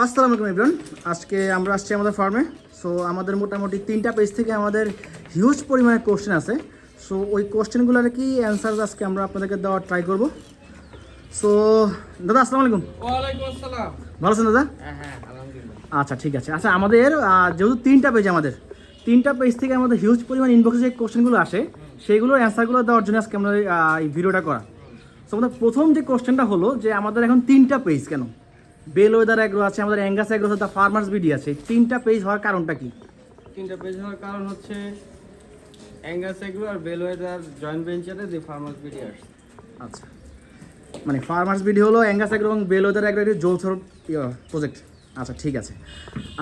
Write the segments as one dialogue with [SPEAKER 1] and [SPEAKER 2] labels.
[SPEAKER 1] আসসালামু আলাইকুম এভরিওয়ান। আজকে আমরা আসছি আমাদের ফার্মে। সো আমাদের মোটামুটি 3টা পেজ থেকে আমাদের হিউজ পরিমাণে কোশ্চেন আছে। সো ওই কোশ্চেনগুলোর কি অ্যান্সার আজকে আমরা আপনাদেরকে দেওয়ার ট্রাই করব। সো দাদা আসসালামু আলাইকুম।
[SPEAKER 2] ওয়ালাইকুম আসসালাম।
[SPEAKER 1] ভালো আছেন দাদা?
[SPEAKER 2] হ্যাঁ আলহামদুলিল্লাহ।
[SPEAKER 1] আচ্ছা ঠিক আছে। আচ্ছা আমাদের যেহেতু 3টা পেজ, আমাদের 3টা পেজ থেকে আমাদের হিউজ পরিমাণ ইনবক্সে যে কোশ্চেনগুলো আসে সেইগুলোর অ্যান্সারগুলো দেওয়ার জন্য আজকে আমরা এই ভিডিওটা করা। সো আমাদের প্রথম যে কোশ্চেনটা হলো যে আমাদের এখন 3টা পেজ কেন? বেল ওয়েদার এগ্রো আছে, আমাদের অ্যাঙ্গাস এগ্রো আছে, দ্য ফার্মার্স বিডি আছে। 3টা পেজ হওয়ার কারণটা কি?
[SPEAKER 2] তিনটা পেজ হওয়ার কারণ হচ্ছে অ্যাঙ্গাস এগ্রো আর বেলওয়েদার জয়েন্ট ভেঞ্চারে দি ফার্মার্স বিডি আসছে।
[SPEAKER 1] আচ্ছা, মানে ফার্মার্স বিডি হলো অ্যাঙ্গাস এগ্রো এবং বেল ওয়েদার এগ্রো একটি যৌথ প্রজেক্ট। আচ্ছা ঠিক আছে।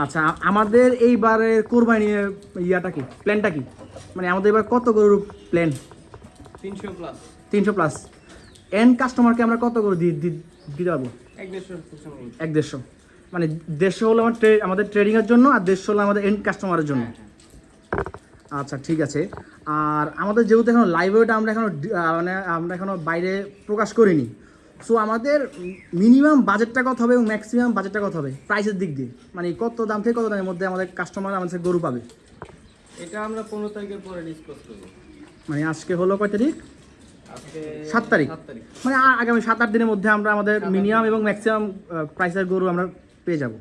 [SPEAKER 1] আচ্ছা আমাদের এইবারের কোরবানি ইয়াটা কি, প্ল্যানটা কি? মানে আমাদের এবার কত গরুর প্ল্যান?
[SPEAKER 2] 300 প্লাস।
[SPEAKER 1] 300 প্লাস। এন্ড কাস্টমারকে আমরা কত করে দিতে পারবো?
[SPEAKER 2] 150
[SPEAKER 1] 150। মানে 150 হলো আমাদের ট্রেডিংয়ের জন্য, আর 150 হলো আমাদের এন্ড কাস্টমারের জন্য। আচ্ছা ঠিক আছে। আর আমাদের যেহেতু এখন লাইভ ওয়েটা আমরা এখনো বাইরে প্রকাশ করিনি, সো আমাদের মিনিমাম বাজেটটা কত হবে এবং ম্যাক্সিমাম বাজেটটা কত হবে প্রাইসের দিক দিয়ে? মানে কত দাম থেকে কত দামের মধ্যে আমাদের কাস্টমার আমাদের গরু পাবে?
[SPEAKER 2] এটা আমরা 15 তারিখের পরে ডিসকাস করব।
[SPEAKER 1] মানে আজকে হলো কয় তারিখ?
[SPEAKER 2] আজকে
[SPEAKER 1] 7 তারিখ।
[SPEAKER 2] 7 তারিখ।
[SPEAKER 1] মানে আগামী 7-8 দিনের মধ্যে আমরা আমাদের মিনিমাম এবং ম্যাক্সিমাম প্রাইসের গরু আমরা পেয়ে যাব।